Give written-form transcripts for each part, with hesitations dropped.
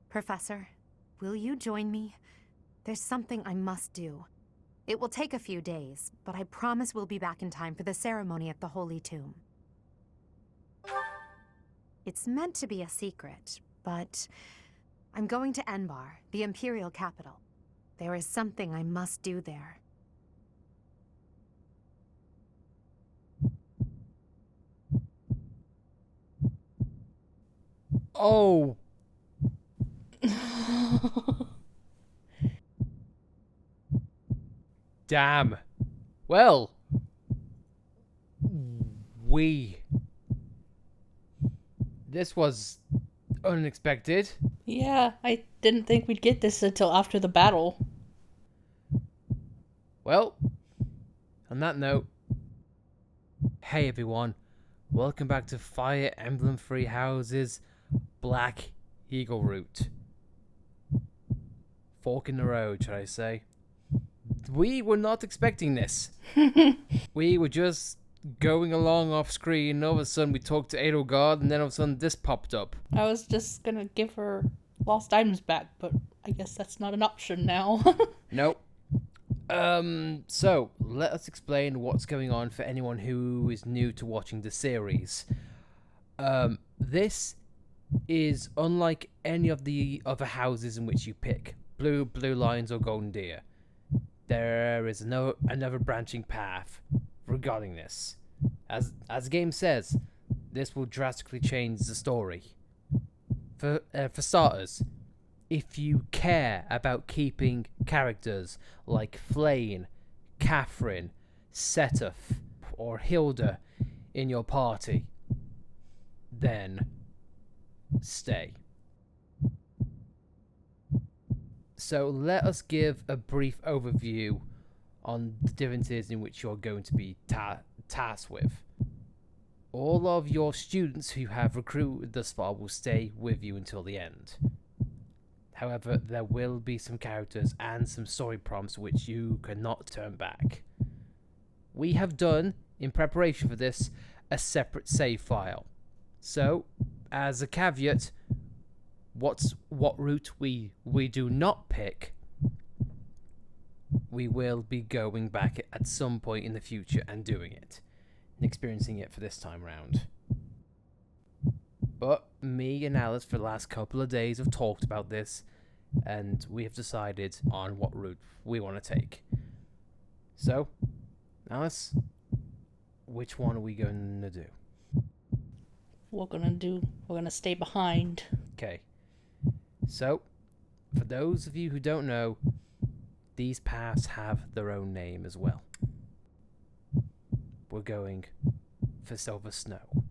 Professor, will you join me? There's something I must do. It will take a few days, but I promise we'll be back in time for the ceremony at the Holy Tomb. It's meant to be a secret, but I'm going to Enbar, the Imperial capital. There is something I must do there. Oh. Damn. Well. This was unexpected. Yeah, I didn't think we'd get this until after the battle. Well, on that note, hey everyone, welcome back to Fire Emblem Three Houses, Black Eagle Route. Fork in the road, should I say. We were not expecting this. We were just going along off screen, and all of a sudden we talked to Edelgard, and then all of a sudden this popped up. I was just gonna give her lost items back, but I guess that's not an option now. Nope. So let us explain what's going on for anyone who is new to watching the series. This is unlike any of the other houses in which you pick blue lions or golden deer. There is another branching path regarding this. As the game says, this will drastically change the story. For starters, if you care about keeping characters like Flayn, Catherine, Seteth, or Hilda in your party, then stay. So let us give a brief overview on the differences in which you're going to be tasked with. All of your students who have recruited thus far will stay with you until the end. However, there will be some characters and some story prompts which you cannot turn back. We have done, in preparation for this, a separate save file. So, as a caveat, what route we do not pick, we will be going back at some point in the future and doing it, and experiencing it for this time round. But me and Alice for the last couple of days have talked about this, and we have decided on what route we want to take. So, Alice, which one are we going to do? We're gonna stay behind. Okay. So, for those of you who don't know, these paths have their own name as well. We're going for Silver Snow.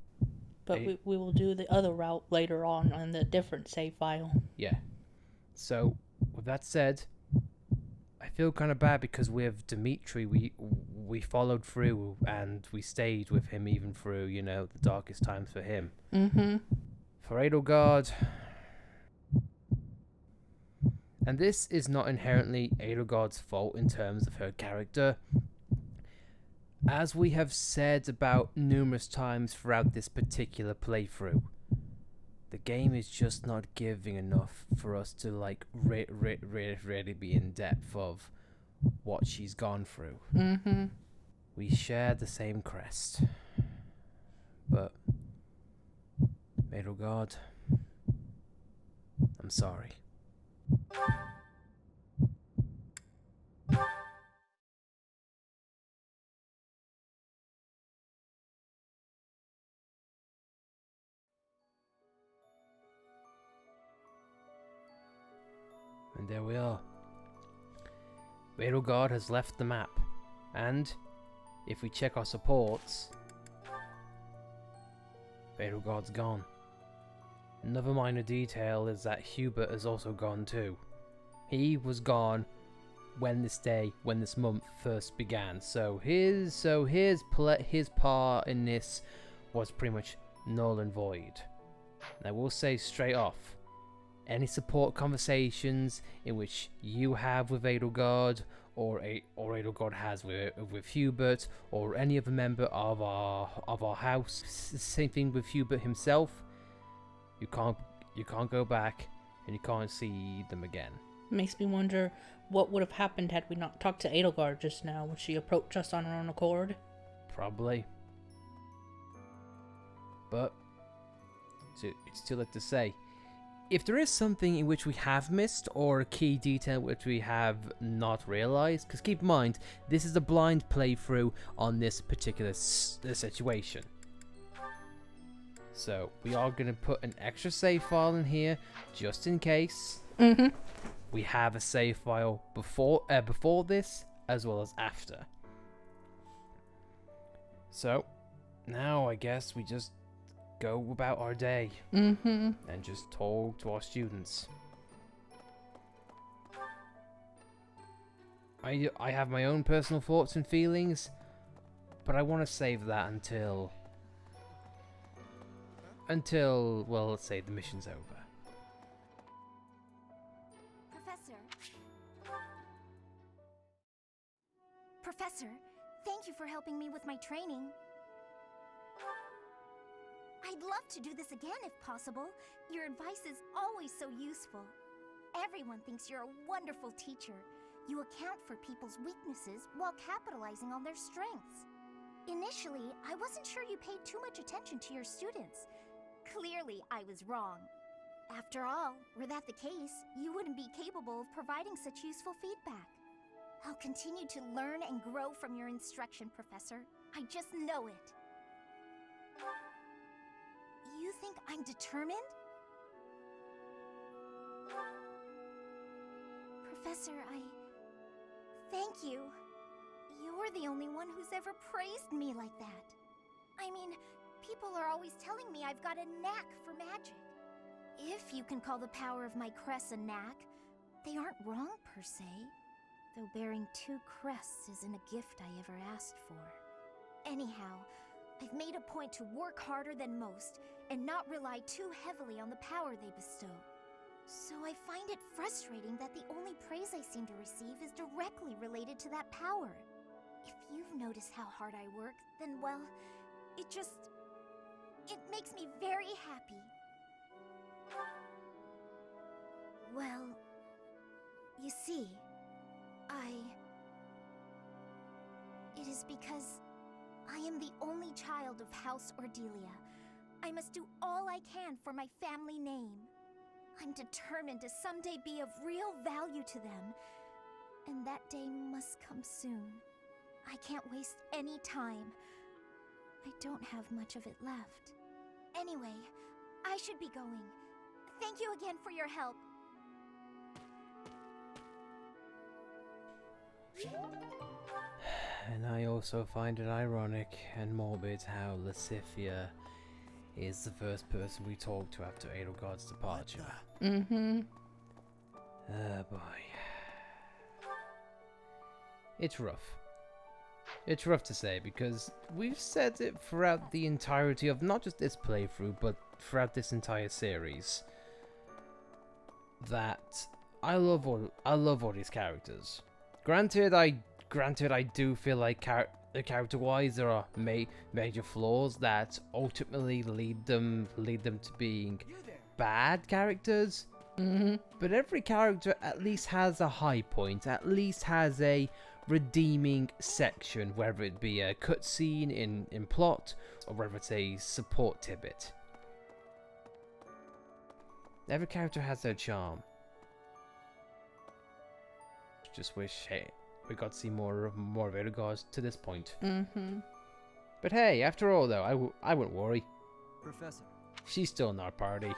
But we will do the other route later on the different save file. Yeah. So, with that said, I feel kind of bad because with Dimitri, we followed through and we stayed with him even through, the darkest times for him. Mm-hmm. For Edelgard... And this is not inherently Edelgard's fault in terms of her character. As we have said about numerous times throughout this particular playthrough, the game is just not giving enough for us to really be in depth of what she's gone through. Mm-hmm. We share the same crest. But, Edelgard, I'm sorry. And there we are. Edelgard has left the map, and if we check our supports, Edelgard's gone. Another minor detail is that Hubert has also gone too. He was gone when this month first began. So his part in this was pretty much null and void. And I will say straight off, any support conversations in which you have with Edelgard or Edelgard has with Hubert or any other member of our house, same thing with Hubert himself. You can't go back and you can't see them again. Makes me wonder what would have happened had we not talked to Edelgard just now. Would she approach us on her own accord? Probably. But it's too late to say. If there is something in which we have missed, or a key detail which we have not realized, because keep in mind, this is a blind playthrough on this particular situation. So we are going to put an extra save file in here, just in case. We have a save file before this, as well as after. So, now I guess we just go about our day and just talk to our students. I have my own personal thoughts and feelings, but I want to save that until well, let's say the mission's over. Professor, thank you for helping me with my training. I'd love to do this again if possible. Your advice is always so useful. Everyone thinks you're a wonderful teacher. You account for people's weaknesses while capitalizing on their strengths. Initially, I wasn't sure you paid too much attention to your students. Clearly, I was wrong. After all, were that the case, you wouldn't be capable of providing such useful feedback. I'll continue to learn and grow from your instruction, Professor. I just know it. You think I'm determined? Professor, thank you. You're the only one who's ever praised me like that. I mean, people are always telling me I've got a knack for magic. If you can call the power of my crests a knack, they aren't wrong per se. Though bearing 2 crests isn't a gift I ever asked for. Anyhow, I've made a point to work harder than most and not rely too heavily on the power they bestow. So I find it frustrating that the only praise I seem to receive is directly related to that power. If you've noticed how hard I work, then well, it makes me very happy. Well, you see, it is because I am the only child of House Ordelia. I must do all I can for my family name. I'm determined to someday be of real value to them, and that day must come soon. I can't waste any time. I don't have much of it left. Anyway, I should be going. Thank you again for your help. And I also find it ironic and morbid how Lasifia is the first person we talk to after Edelgard's departure. Mm-hmm. Oh boy. It's rough. It's rough to say because we've said it throughout the entirety of not just this playthrough, but throughout this entire series, that I love all these characters. Granted, I do feel like character-wise there are major flaws that ultimately lead them to being bad characters. Mm-hmm. But every character at least has a high point, at least has a redeeming section, whether it be a cutscene in plot or whether it's a support tidbit. Every character has their charm. Just wish, hey, we got to see more of Edelgard to this point. Mm-hmm. But hey, after all though, I wouldn't worry. Professor, She's still in our party.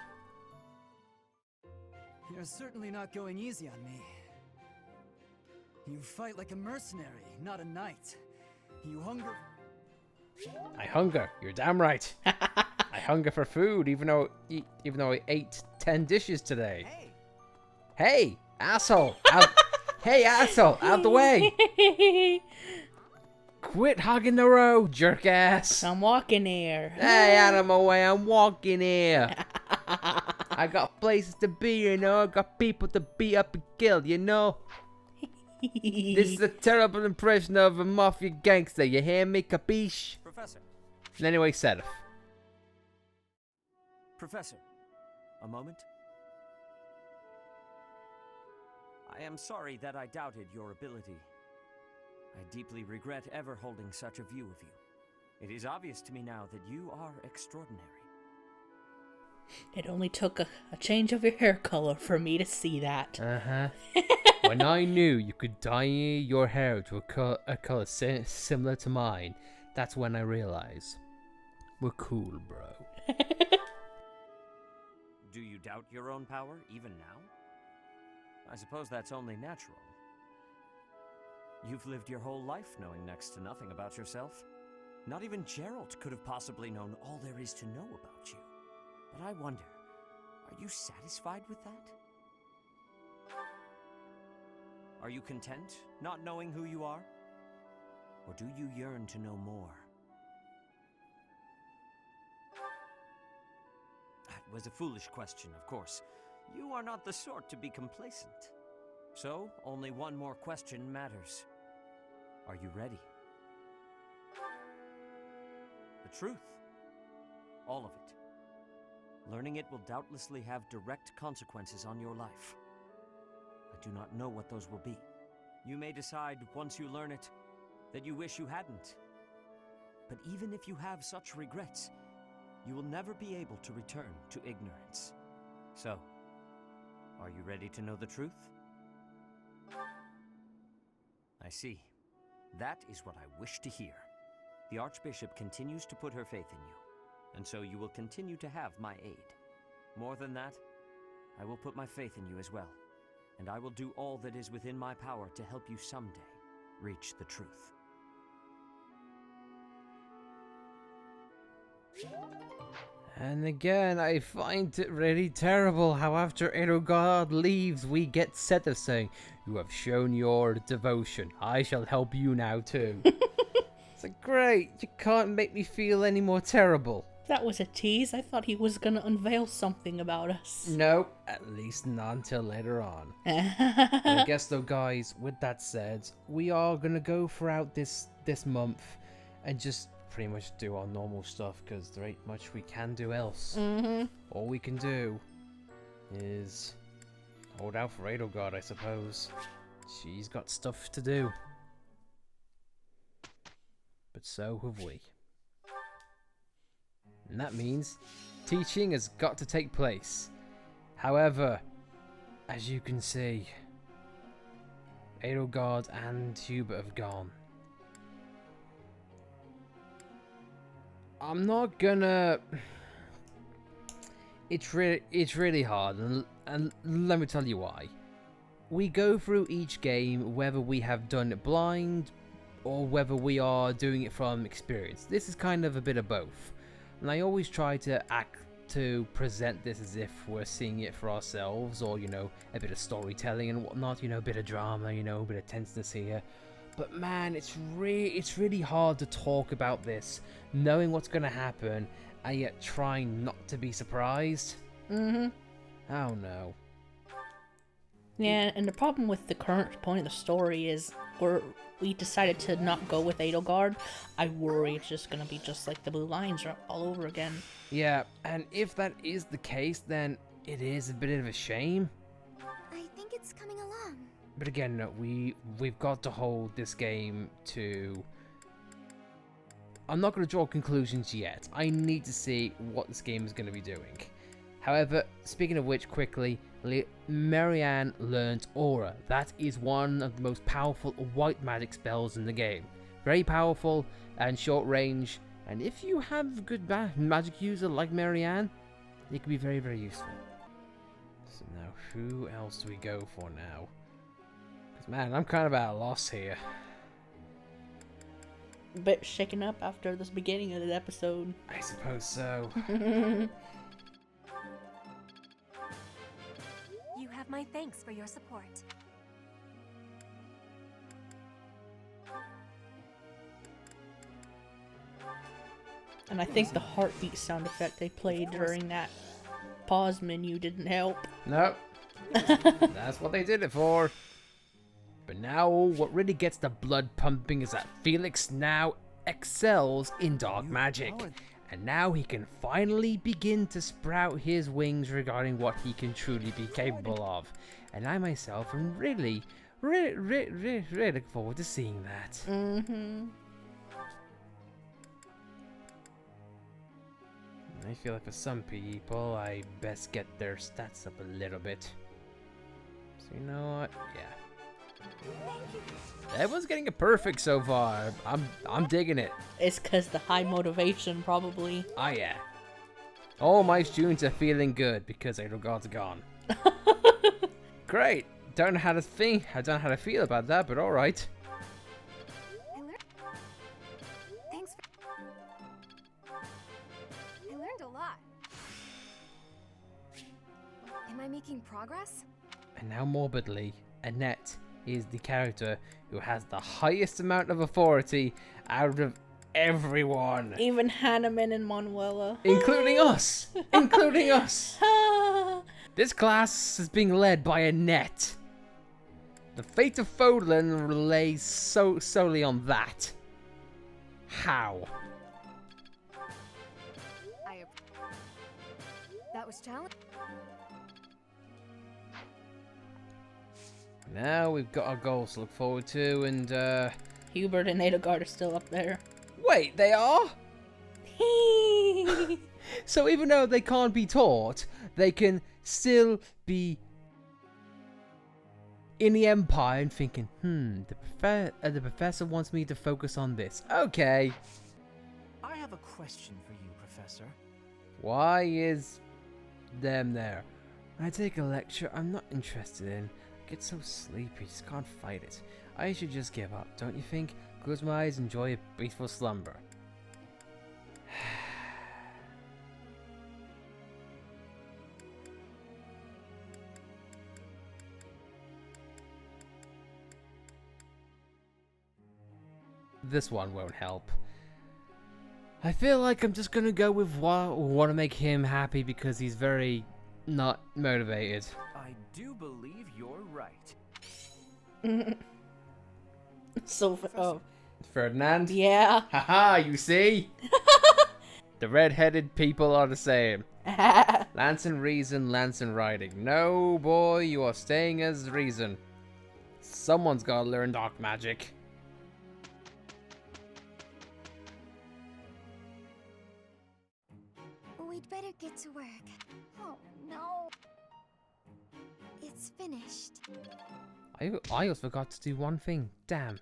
you're certainly not going easy on me. You fight like a mercenary, not a knight. You hunger... I hunger. You're damn right. I hunger for food, even though I ate 10 dishes today. Hey, asshole! Hey, asshole! Out the way! Quit hogging the road, jerk ass! I'm walking here. Hey, out of my way! I'm walking here. I got places to be, you know. I got people to beat up and kill, you know. This is a terrible impression of a mafia gangster. You hear me, capiche? Professor. Anyway, Seraph. Professor, a moment? I am sorry that I doubted your ability. I deeply regret ever holding such a view of you. It is obvious to me now that you are extraordinary. It only took a change of your hair color for me to see that. Uh-huh. When I knew you could dye your hair to a color similar to mine, that's when I realized we're cool, bro. Do you doubt your own power, even now? I suppose that's only natural. You've lived your whole life knowing next to nothing about yourself. Not even Gerald could have possibly known all there is to know about you. But I wonder, are you satisfied with that? Are you content, not knowing who you are? Or do you yearn to know more? That was a foolish question, of course. You are not the sort to be complacent. So, only one more question matters. Are you ready? The truth. All of it. Learning it will doubtlessly have direct consequences on your life. I do not know what those will be. You may decide, once you learn it, that you wish you hadn't. But even if you have such regrets, you will never be able to return to ignorance. So, are you ready to know the truth? I see. That is what I wish to hear. The Archbishop continues to put her faith in you, and so you will continue to have my aid. More than that, I will put my faith in you as well, and I will do all that is within my power to help you someday reach the truth. And again, I find it really terrible how after Edelgard leaves, we get said of saying, "You have shown your devotion. I shall help you now too." It's like, great, you can't make me feel any more terrible. That was a tease. I thought he was gonna unveil something about us. Nope, at least not until later on. I guess though, guys, with that said, we are gonna go throughout this month and just pretty much do our normal stuff, because there ain't much we can do else. All we can do is hold out for Edelgard, I suppose. She's got stuff to do. But so have we. And that means teaching has got to take place. However, as you can see, Edelgard and Hubert have gone. I'm not gonna... It's really hard, and let me tell you why. We go through each game whether we have done it blind or whether we are doing it from experience. This is kind of a bit of both. And I always try to present this as if we're seeing it for ourselves, or, you know, a bit of storytelling and whatnot, you know, a bit of drama, you know, a bit of tenseness here. But man, it's really hard to talk about this, knowing what's going to happen, and yet trying not to be surprised. Oh no. Yeah, and the problem with the current point of the story is we decided to not go with Edelgard. I worry it's just going to be just like the Blue Lines all over again. Yeah, and if that is the case, then it is a bit of a shame. I think it's coming along. But again, no, we've got to hold this game to... I'm not going to draw conclusions yet. I need to see what this game is going to be doing. However, speaking of which, quickly, Marianne learns Aura. That is one of the most powerful white magic spells in the game. Very powerful and short range, and if you have a good magic user like Marianne, it can be very, very useful. So now, who else do we go for now? Because man, I'm kind of at a loss here. A bit shaken up after this beginning of the episode. I suppose so. You have my thanks for your support. And I think the heartbeat sound effect they played during that pause menu didn't help. Nope. That's what they did it for. But now, what really gets the blood pumping is that Felix now excels in dark magic. And now he can finally begin to sprout his wings regarding what he can truly be capable of. And I myself am really looking forward to seeing that. Mm-hmm. I feel like for some people, I best get their stats up a little bit. So you know what? Yeah. Everyone's getting a perfect so far. I'm digging it. It's cause the high motivation, probably. Oh yeah. All my students are feeling good because Edelgard's gone. Great. Don't know how to think. I don't know how to feel about that, but all right. Thanks. I learned a lot. Am I making progress? And now morbidly, Annette is the character who has the highest amount of authority out of everyone. Even Hanneman and Manuela. Including us! Including us! This class is being led by Annette. The fate of Fodlan relays solely on that. How? That was challenging. Now we've got our goals to look forward to, and Hubert and Edelgard are still up there. wait, they are? So even though they can't be taught, they can still be in the Empire and thinking, the professor wants me to focus on this. Okay. I have a question for you, Professor. Why is them there? When I take a lecture I'm not interested in, I get so sleepy, just can't fight it. I should just give up, don't you think? Close my eyes, enjoy a peaceful slumber. This one won't help. I feel like I'm just gonna go with what want to make him happy because he's very not motivated. I do believe you're right. So, oh, Ferdinand? yeah. Haha, you see? The red-headed people are the same. Lance and Reason, Lance and Riding. No, boy, you are staying as Reason. Someone's gotta learn dark magic. We'd better get to work. Oh no. It's finished. I also forgot to do one thing. Damn.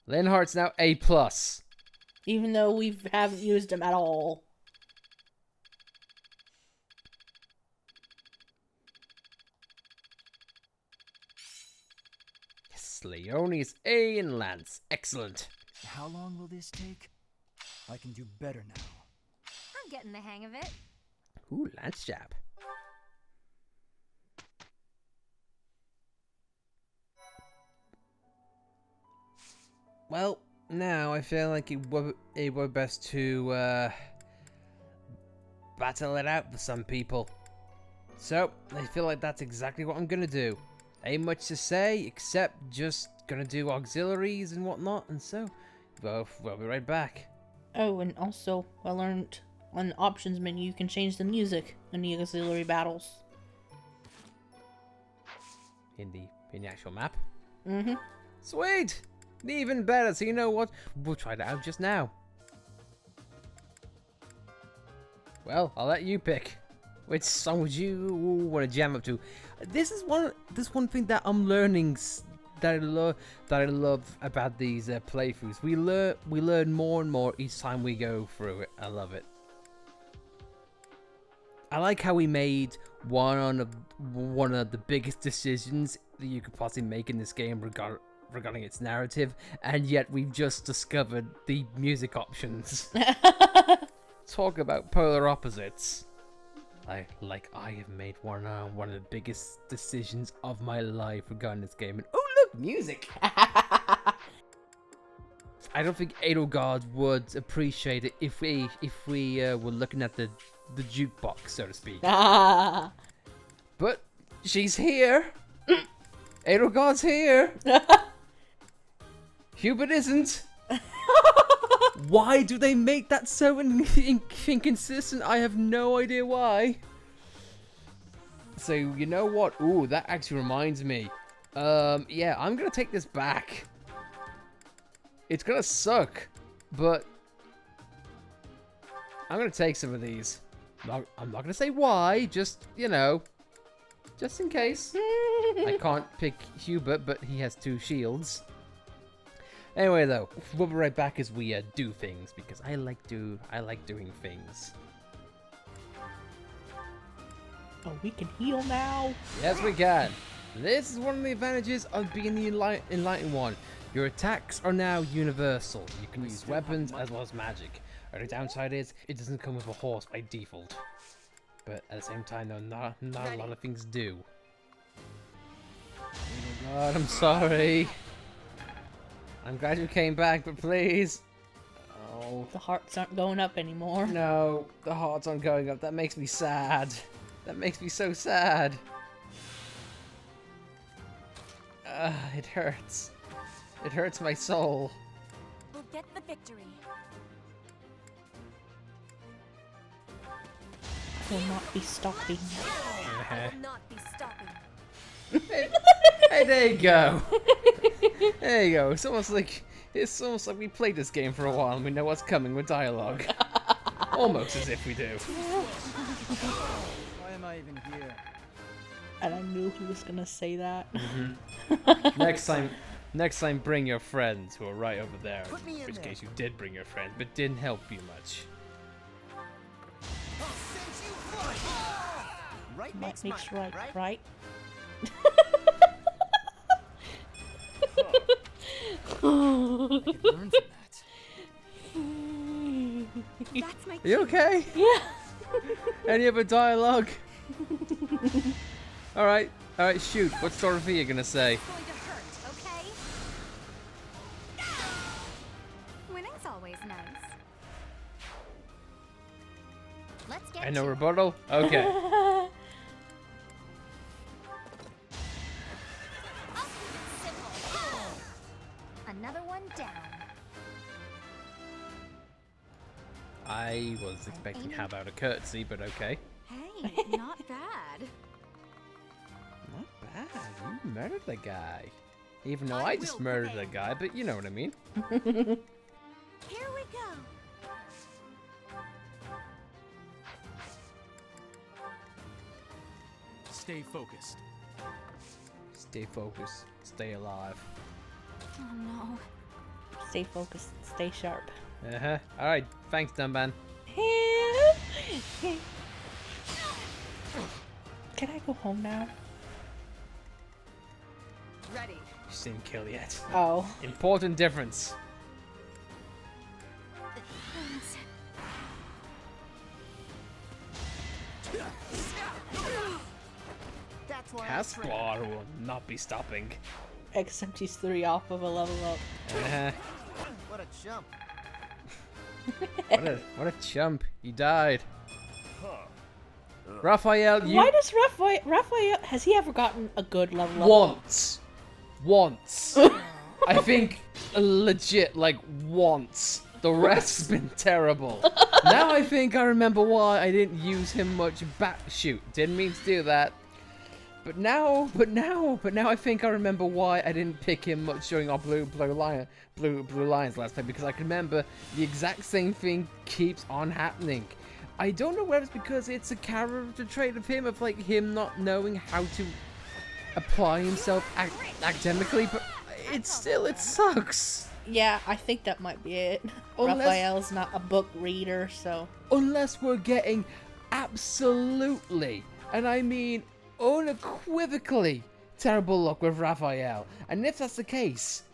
Linhart's now A+. Even though we haven't used him at all. Yes, Leone's A and Lance. Excellent. How long will this take? I can do better now. I'm getting the hang of it. Ooh, Lance jab. Well, now I feel like it would best to battle it out for some people. So, I feel like that's exactly what I'm gonna do. Ain't much to say, except just gonna do auxiliaries and whatnot, and so, we'll be right back. Oh, and also, I learned on the options menu you can change the music in the auxiliary battles. In the actual map. Mm-hmm. Sweet! Even better, so you know what? We'll try that out just now. Well, I'll let you pick. Which song would you want to jam up to? This one thing that I'm learning that I love about these playthroughs. We learn more and more each time we go through it. I love it. I like how we made one of the biggest decisions that you could possibly make in this game regarding its narrative, and yet we've just discovered the music options. Talk about polar opposites. I have made one of the biggest decisions of my life regarding this game. And oh look, music! I don't think Edelgard would appreciate it if we were looking at the jukebox, so to speak. But she's here. Edelgard's here. Hubert isn't. Why do they make that so inconsistent? I have no idea why. So, you know what? Ooh, that actually reminds me. Yeah, I'm gonna take this back. It's gonna suck, but I'm gonna take some of these. I'm not gonna say why, just, you know, just in case. I can't pick Hubert, but he has 2 shields. Anyway, though, we'll be right back as we do things, because I like doing things. Oh, we can heal now. Yes, we can. This is one of the advantages of being the Enlightened one. Your attacks are now universal. You can use weapons as well as magic. The downside is it doesn't come with a horse by default. But at the same time, though, not a lot of things do. Oh God, I'm sorry. I'm glad you came back, but please. Oh. The hearts aren't going up anymore. No, the hearts aren't going up. That makes me sad. That makes me so sad. It hurts. It hurts my soul. We'll get the victory. I will not be stopping. I will not be stopping. Hey, there you go. There you go. It's almost like we played this game for a while and we know what's coming with dialogue. Almost as if we do. Why am I even here? And I knew he was gonna say that. Next time, bring your friends who are right over there. In which case, you did bring your friends, but didn't help you much. Might makes right, right? I could learn from that. That's my Are you okay? Yeah. Any other dialogue? Alright, shoot. What's Dorothea gonna say? It's going to hurt, okay? Winning's always nice. Let's get No to it. rebuttal? Okay. Simple. Another one down. I was expecting how about a curtsy, but okay. Hey, not bad. Not bad. You murdered the guy. Even though I just murdered the guy, but you know what I mean. Here we go. Stay focused. Stay focused. Stay alive. Oh no. Stay focused, stay sharp. Uh-huh. Alright, thanks, Dumban. Can I go home now? Ready. She didn't kill yet. Oh. Important difference. That's why Caspar will not be stopping. Except he's 3 off of a level up. Uh-huh. What a chump. What a chump. He died. Raphael, you... Why does Raphael, has he ever gotten a good level up? Once. I think legit, like, once. The rest's been terrible. Now I think I remember why I didn't use him much shoot. Didn't mean to do that. But now I think I remember why I didn't pick him much during our Blue Lions last play, because I can remember the exact same thing keeps on happening. I don't know whether it's because it's a character trait of him, of like him not knowing how to apply himself academically, but it sucks. Yeah, I think that might be it. Raphael's not a book reader, so... Unless we're getting absolutely, and I mean unequivocally, terrible luck with Raphael. And if that's the case,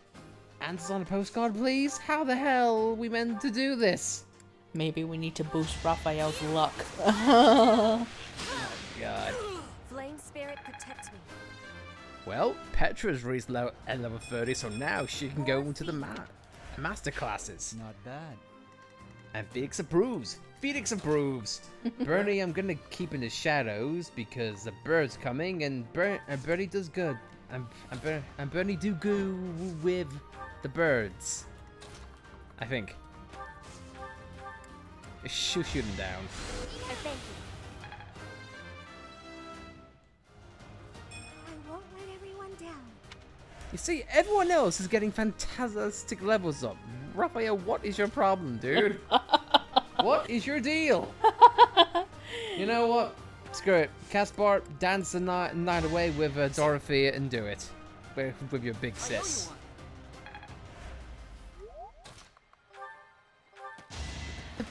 answers on a postcard, please? How the hell are we meant to do this? Maybe we need to boost Raphael's luck. God. Flame spirit protects me. Well, Petra's reached level 30, so now she can go into the master classes. Not bad. And Felix approves. Bernie, I'm gonna keep in the shadows because the bird's coming, and Bernie does good. And Bernie do good with the birds. I think. Shoot him down. Thank you. I won't let everyone down. You see, everyone else is getting fantastic levels up. Raphael, what is your problem, dude? What is your deal? You know what? Screw it. Caspar, dance the night away with Dorothy and do it. With your big sis.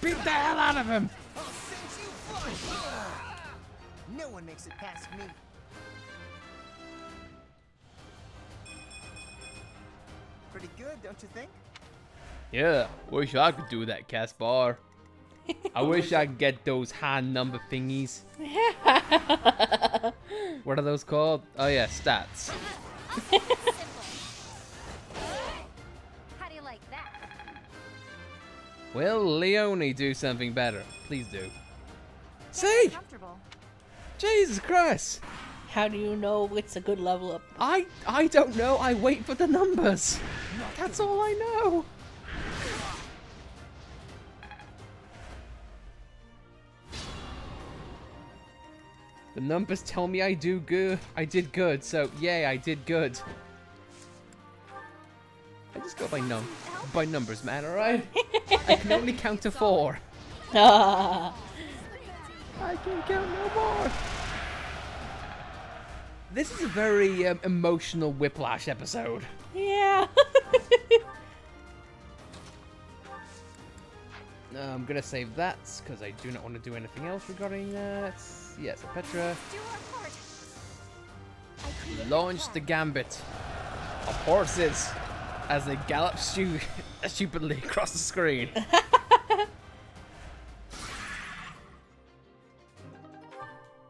Beat the hell out of him! I'll send you flying. No one makes it past me. Pretty good, don't you think? Yeah, wish I could do that, Caspar. I wish I could get those hand number thingies. What are those called? Oh yeah, stats. Simple. How do you like that? Will Leone do something better? Please do. See? Comfortable. Jesus Christ! How do you know it's a good level up? I don't know. I wait for the numbers. That's all I know. The numbers tell me I do good. I did good. So yay, I did good. I just go by numbers, man. All right. I can only count to 4. I can count no more. This is a very emotional Whiplash episode. Yeah. I'm gonna save that because I do not want to do anything else regarding that. Yes, Petra. Do our part. I created Launch that the gambit of horses as they gallop stupidly across the screen.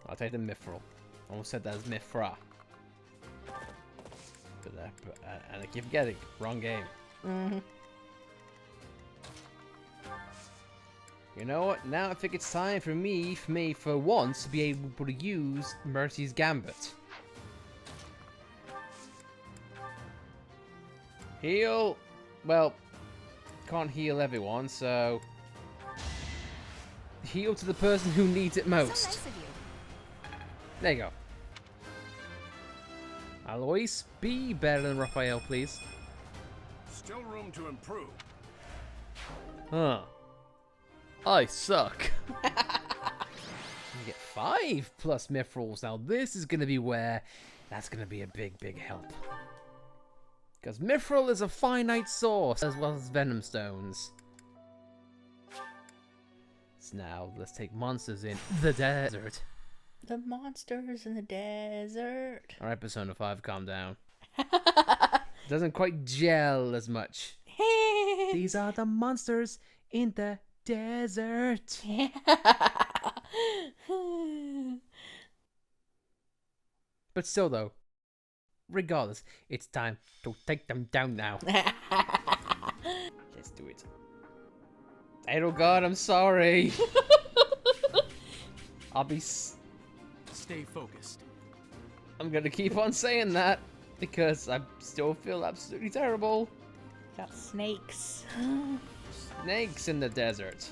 I'll take the Mithril. I almost said that as Mithra. And I keep forgetting. Wrong game. Mm-hmm. You know what? Now I think it's time for me for once to be able to use Mercy's Gambit. Heal. Well, can't heal everyone, so heal to the person who needs it So most. nice of you. There you go. Alois, be better than Raphael, please. Still room to improve. Huh. I suck. You get 5 plus Mithrils. Now this is going to be where that's going to be a big help. Because Mithril is a finite source as well as Venom Stones. So now let's take monsters in the desert. The monsters in the desert. Alright, Persona 5, calm down. Doesn't quite gel as much. These are the monsters in the desert. But still though, regardless, it's time to take them down now. Let's do it. Oh god, I'm sorry. I'll be Stay focused. I'm gonna keep on saying that because I still feel absolutely terrible. Got snakes. Snakes in the desert.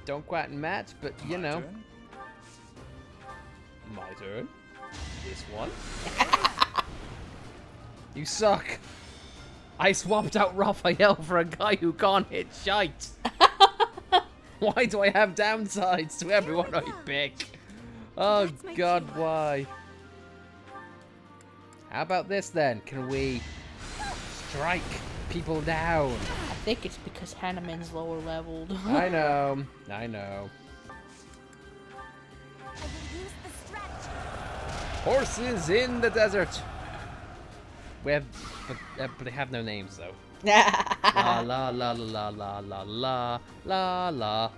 Don't quite match, but you know. Turn. My turn. This one. You suck. I swapped out Raphael for a guy who can't hit shite. Why do I have downsides to everyone I pick? Oh That's my god, keyword. why? How about this then? Can we strike people down? I think it's because Hanneman's lower leveled. I know. I know. I will use the strategy. Horses in the desert. We have, but they have no names though. La la la la la la la la la,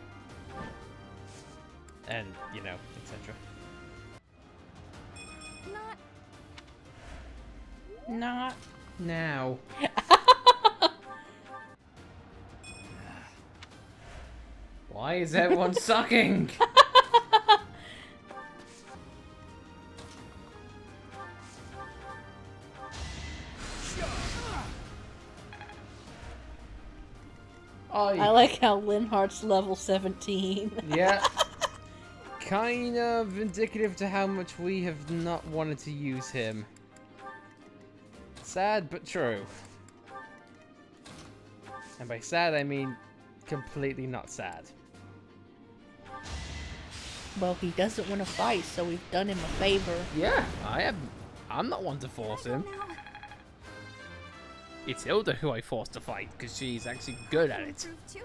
and you know, etc. Not. Now. Why is everyone sucking? I like how Linhart's level 17. Yeah. Kind of indicative to how much we have not wanted to use him. Sad, but true. And by sad, I mean completely not sad. Well, he doesn't want to fight, so we've done him a favor. Yeah, I'm not one to force him. It's Hilda who I forced to fight, because she's actually good at it. Improve too.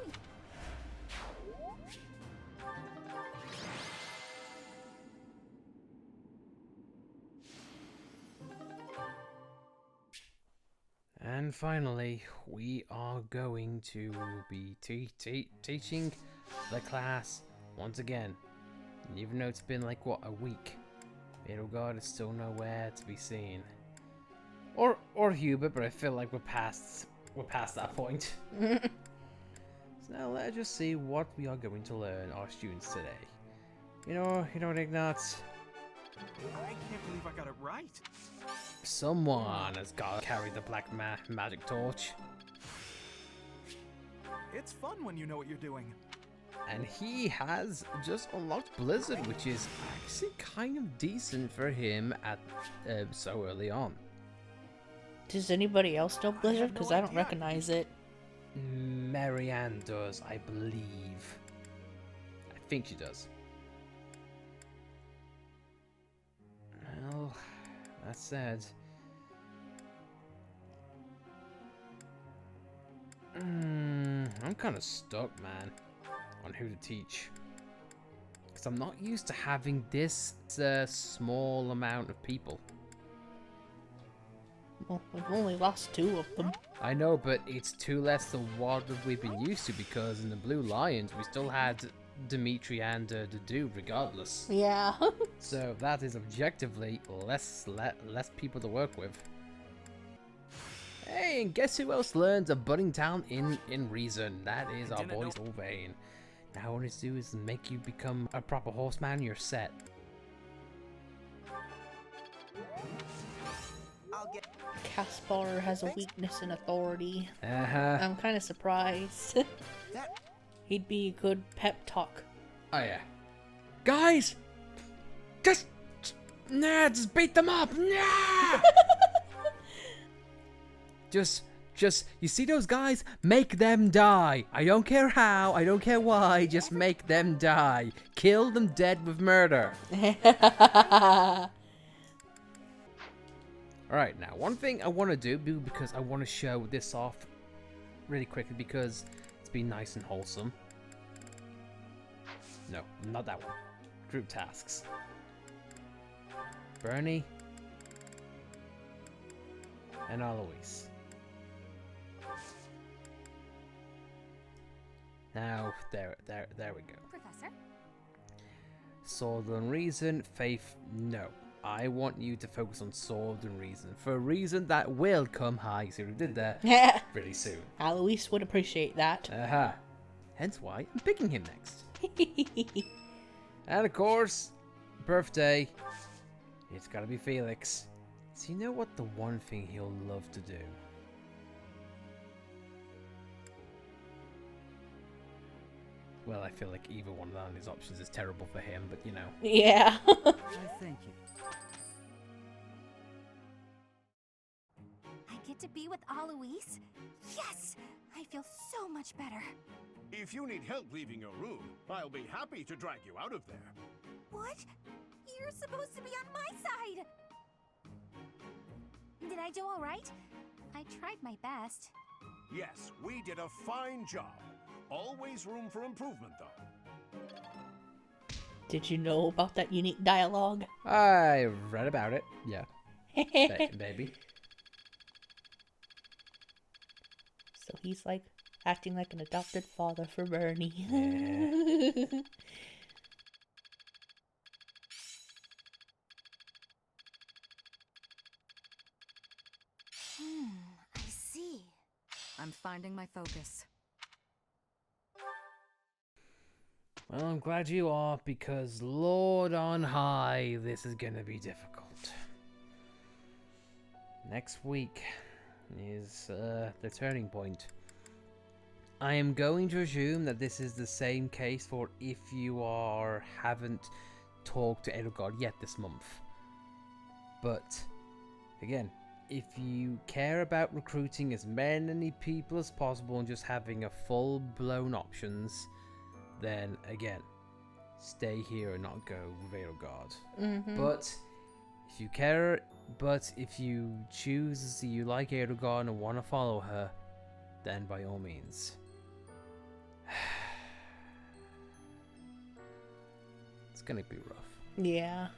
And finally, we are going to be teaching the class once again. And even though it's been like, what, a week, Edelgard is still nowhere to be seen. Or Hubert, but I feel like we're past that point. So now let's just see what we are going to learn our students today. You know, Ignatz? I can't believe I got it right. Someone has got to carry the black magic torch. It's fun when you know what you're doing. And he has just unlocked Blizzard, which is actually kind of decent for him at so early on. Does anybody else know Blizzard? Because I don't recognize it. Marianne does, I believe. I think she does. Well, that said, I'm kind of stuck, man, on who to teach. Because I'm not used to having this small amount of people. Well, we've only lost 2 of them. I know, but it's 2 less than what we've been used to, because in the Blue Lions we still had Dimitri and the dude regardless. Yeah. So that is objectively less people to work with. Hey, and guess who else learns a budding talent in Reason? That is our boy Sylvain. Now all we need to do is make you become a proper horseman, you're set. Caspar has a weakness in authority. Uh-huh. I'm kind of surprised. He'd be a good pep talk. Oh yeah. Guys! Just beat them up! Nah! Just, you see those guys? Make them die. I don't care how, I don't care why, just make them die. Kill them dead with murder. Alright, now, one thing I want to do, because I want to show this off really quickly, because it's been nice and wholesome. No, not that one. Group tasks. Bernie. And Alois. Now, there we go. Professor? Sword and Reason, Faith, no. I want you to focus on Sword and Reason, for a reason that will come high, see what we did there, really soon. Alois would appreciate that. Aha. Hence why I'm picking him next. And of course, birthday, it's gotta be Felix. So you know what the one thing he'll love to do? Well, I feel like either one of these options is terrible for him, but you know. Yeah. I thank you. I get to be with Alois? Yes! I feel so much better. If you need help leaving your room, I'll be happy to drag you out of there. What? You're supposed to be on my side! Did I do all right? I tried my best. Yes, we did a fine job. Always room for improvement, though. Did you know about that unique dialogue? I read about it, yeah. Baby. So he's like acting like an adopted father for Bernie. Yeah. I see. I'm finding my focus. Well, I'm glad you are, because Lord on high, this is gonna be difficult. Next week is the turning point. I am going to assume that this is the same case for if you haven't talked to Edelgard yet this month. But again, if you care about recruiting as many people as possible and just having a full-blown options, then again, stay here and not go with Edelgard. But if you choose, you like Edelgard and want to follow her, then by all means. It's gonna be rough. Yeah.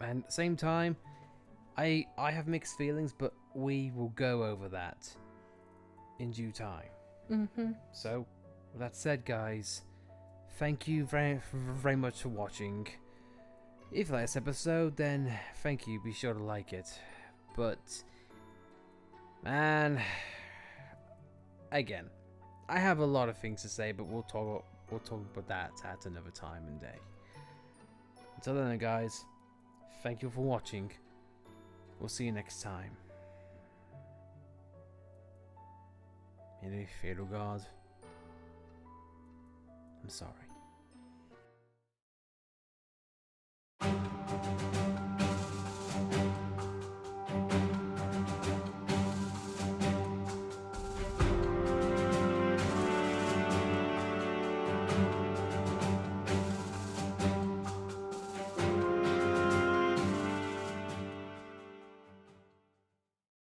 And at the same time, I have mixed feelings, but we will go over that in due time. So, with that said, guys, thank you very much for watching. If you like this episode, then thank you. Be sure to like it. But, man, again, I have a lot of things to say, but we'll talk about that at another time and day. Until then, guys, thank you for watching. We'll see you next time. Maybe Edelgard. I'm sorry.